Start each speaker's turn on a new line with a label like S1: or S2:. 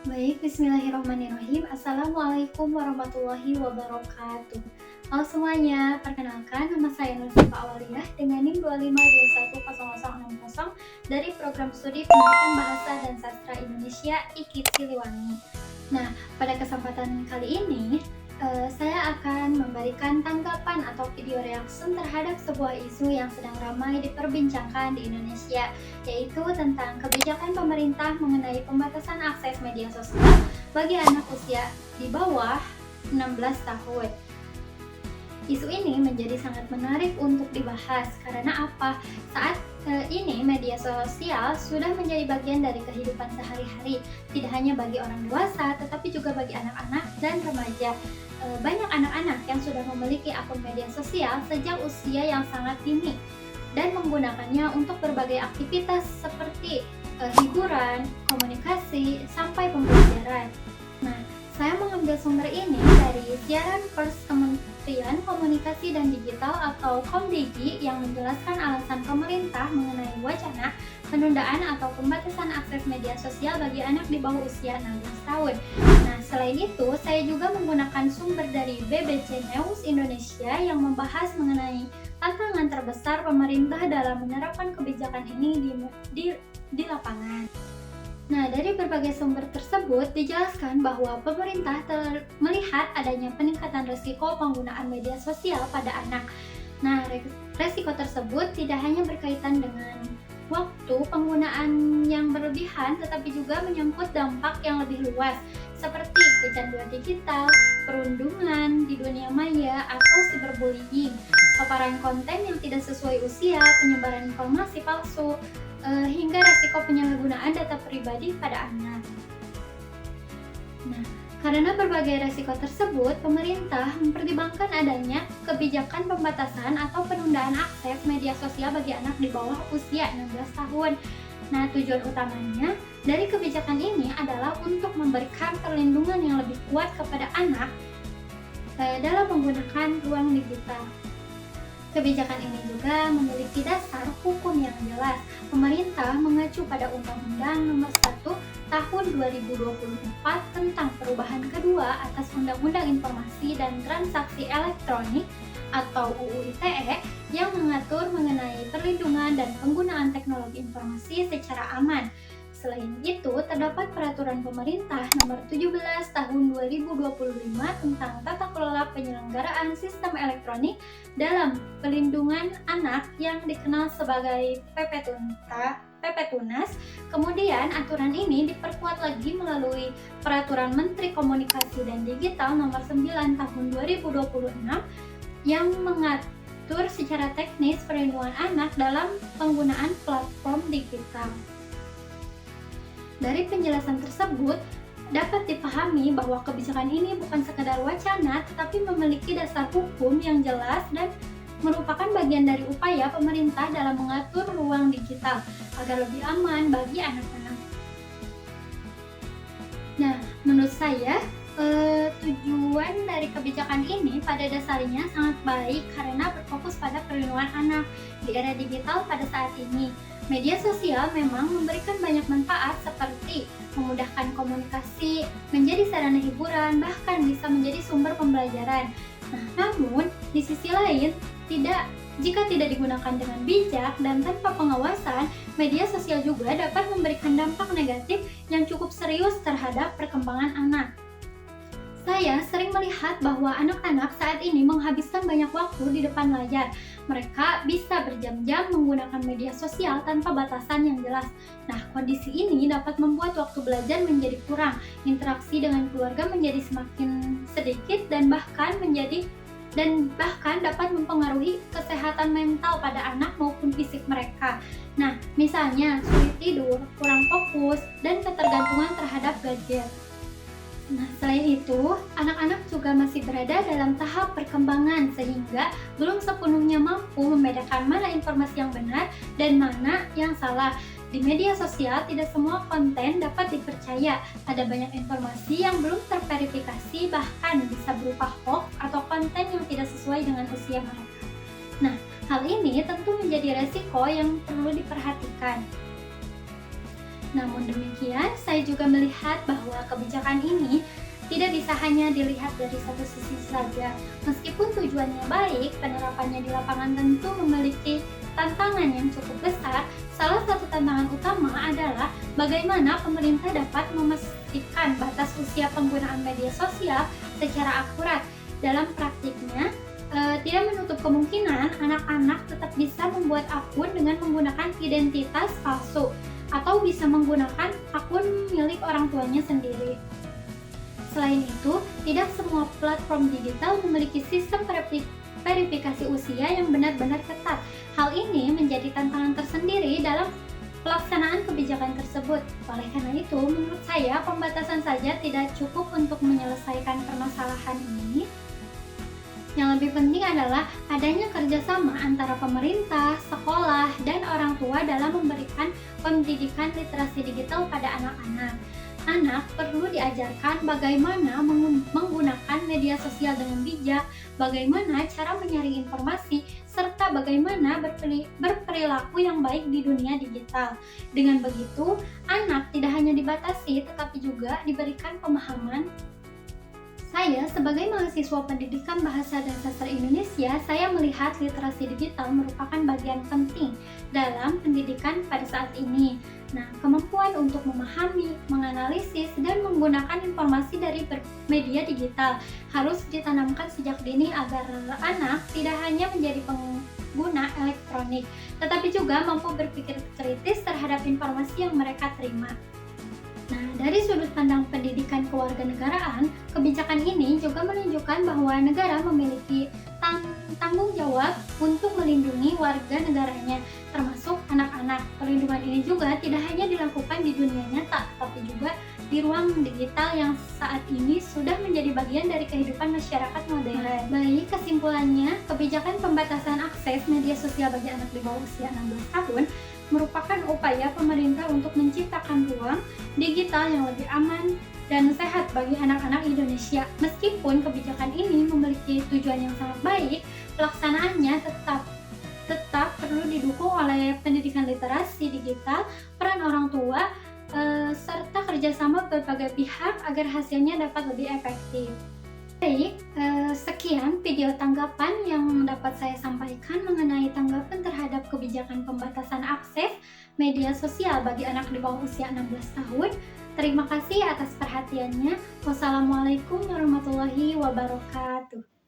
S1: Baik, bismillahirrahmanirrahim. Assalamualaikum warahmatullahi wabarakatuh. Halo semuanya, perkenalkan nama saya Nur Sifa Awaliyah dengan NIM 252100060 dari Program Studi Pendidikan Bahasa dan Sastra Indonesia IKIP Siliwangi. Nah, pada kesempatan kali ini, saya akan memberikan tanggapan atau video reaction terhadap sebuah isu yang sedang ramai diperbincangkan di Indonesia, yaitu tentang kebijakan pemerintah mengenai pembatasan akses media sosial bagi anak usia di bawah 16 tahun. Isu ini menjadi sangat menarik untuk dibahas karena apa? Saat ini media sosial sudah menjadi bagian dari kehidupan sehari-hari, tidak hanya bagi orang dewasa tetapi juga bagi anak-anak dan remaja. Banyak anak-anak yang sudah memiliki akun media sosial sejak usia yang sangat dini dan menggunakannya untuk berbagai aktivitas seperti hiburan, komunikasi, sampai pembelajaran. Nah, saya mengambil sumber ini dari siaran pers Kementerian Komunikasi dan Digital atau Komdigi yang menjelaskan alasan pemerintah mengenai wacana penundaan atau pembatasan akses media sosial bagi anak di bawah usia 16 tahun. Nah, selain itu, saya juga menggunakan sumber dari BBC News Indonesia yang membahas mengenai tantangan terbesar pemerintah dalam menerapkan kebijakan ini di lapangan. Nah, dari berbagai sumber tersebut dijelaskan bahwa pemerintah melihat adanya peningkatan risiko penggunaan media sosial pada anak. Nah, risiko tersebut tidak hanya berkaitan dengan waktu penggunaan yang berlebihan, tetapi juga menyangkut dampak yang lebih luas, seperti kecanduan digital, perundungan di dunia maya, atau cyberbullying, paparan konten yang tidak sesuai usia, penyebaran informasi palsu, hingga resiko penyalahgunaan data pribadi pada anak. Nah, karena berbagai resiko tersebut, pemerintah mempertimbangkan adanya kebijakan pembatasan atau penundaan akses media sosial bagi anak di bawah usia 16 tahun. Nah, tujuan utamanya dari kebijakan ini adalah untuk memberikan perlindungan yang lebih kuat kepada anak dalam menggunakan ruang digital. Kebijakan ini juga memiliki dasar hukum yang jelas. Pemerintah mengacu pada Undang-Undang Nomor 1 Tahun 2024 tentang perubahan kedua atas Undang-Undang Informasi dan Transaksi Elektronik atau UU ITE yang mengatur mengenai perlindungan dan penggunaan teknologi informasi secara aman. Selain itu, terdapat Peraturan Pemerintah Nomor 17 Tahun 2025 tentang tata kelola penyelenggaraan sistem elektronik dalam pelindungan anak yang dikenal sebagai PP Tunas. Kemudian, aturan ini diperkuat lagi melalui Peraturan Menteri Komunikasi dan Digital Nomor 9 Tahun 2026 yang mengatur secara teknis perlindungan anak dalam penggunaan platform digital. Dari penjelasan tersebut, dapat dipahami bahwa kebijakan ini bukan sekadar wacana, tetapi memiliki dasar hukum yang jelas dan merupakan bagian dari upaya pemerintah dalam mengatur ruang digital agar lebih aman bagi anak-anak. Nah, menurut saya, tujuan dari kebijakan ini pada dasarnya sangat baik karena berfokus pada perlindungan anak di era digital pada saat ini. Media sosial memang memberikan banyak manfaat seperti memudahkan komunikasi, menjadi sarana hiburan, bahkan bisa menjadi sumber pembelajaran. Nah, namun di sisi lain, jika tidak digunakan dengan bijak dan tanpa pengawasan, media sosial juga dapat memberikan dampak negatif yang cukup serius terhadap perkembangan anak. Saya sering melihat bahwa anak-anak saat ini menghabiskan banyak waktu di depan layar. Mereka bisa berjam-jam menggunakan media sosial tanpa batasan yang jelas. Nah, kondisi ini dapat membuat waktu belajar menjadi kurang, interaksi dengan keluarga menjadi semakin sedikit dan bahkan dapat mempengaruhi kesehatan mental pada anak maupun fisik mereka. Nah, misalnya sulit tidur, kurang fokus, dan ketergantungan terhadap gadget. Nah, selain itu, anak-anak juga masih berada dalam tahap perkembangan sehingga belum sepenuhnya mampu membedakan mana informasi yang benar dan mana yang salah. Di media sosial, tidak semua konten dapat dipercaya. Ada banyak informasi yang belum terverifikasi, bahkan bisa berupa hoax atau konten yang tidak sesuai dengan usia mereka. Nah, hal ini tentu menjadi resiko yang perlu diperhatikan. Namun demikian, saya juga melihat bahwa kebijakan ini tidak bisa hanya dilihat dari satu sisi saja. Meskipun tujuannya baik, penerapannya di lapangan tentu memiliki tantangan yang cukup besar. Salah satu tantangan utama adalah bagaimana pemerintah dapat memastikan batas usia penggunaan media sosial secara akurat. Dalam praktiknya, tidak menutup kemungkinan anak-anak tetap bisa membuat akun dengan menggunakan identitas palsu atau bisa menggunakan akun milik orang tuanya sendiri. Selain itu, tidak semua platform digital memiliki sistem verifikasi usia yang benar-benar ketat. Hal ini menjadi tantangan tersendiri dalam pelaksanaan kebijakan tersebut. Oleh karena itu, menurut saya pembatasan saja tidak cukup untuk menyelesaikan permasalahan ini. Yang lebih penting adalah adanya kerjasama antara pemerintah, sekolah, dan orang tua dalam memberikan pendidikan literasi digital pada anak-anak. Anak perlu diajarkan bagaimana menggunakan media sosial dengan bijak, bagaimana cara menyaring informasi, serta bagaimana berperilaku yang baik di dunia digital. Dengan begitu, anak tidak hanya dibatasi tetapi juga diberikan pemahaman. Saya sebagai mahasiswa pendidikan bahasa dan sastra Indonesia, saya melihat literasi digital merupakan bagian penting dalam pendidikan pada saat ini. Nah, kemampuan untuk memahami, menganalisis, dan menggunakan informasi dari media digital harus ditanamkan sejak dini agar anak tidak hanya menjadi pengguna elektronik, tetapi juga mampu berpikir kritis terhadap informasi yang mereka terima. Nah, dari sudut pandang pendidikan kewarganegaraan, kebijakan ini juga menunjukkan bahwa negara memiliki tanggung jawab untuk melindungi warga negaranya, termasuk anak-anak. Perlindungan ini juga tidak hanya dilakukan di dunia nyata, tapi juga di ruang digital yang saat ini sudah menjadi bagian dari kehidupan masyarakat modern. Baik, kesimpulannya, kebijakan pembatasan akses media sosial bagi anak di bawah usia 16 tahun merupakan upaya pemerintah untuk menciptakan ruang digital yang lebih aman dan sehat bagi anak-anak Indonesia. Meskipun kebijakan ini memiliki tujuan yang sangat baik, pelaksanaannya tetap perlu didukung oleh pendidikan literasi digital, peran orang tua, serta kerjasama berbagai pihak agar hasilnya dapat lebih efektif. Baik, sekian video tanggapan yang dapat saya sampaikan mengenai tanggapan terhadap kebijakan pembatasan akses media sosial bagi anak di bawah usia 16 tahun. Terima kasih atas perhatiannya. Wassalamualaikum warahmatullahi wabarakatuh.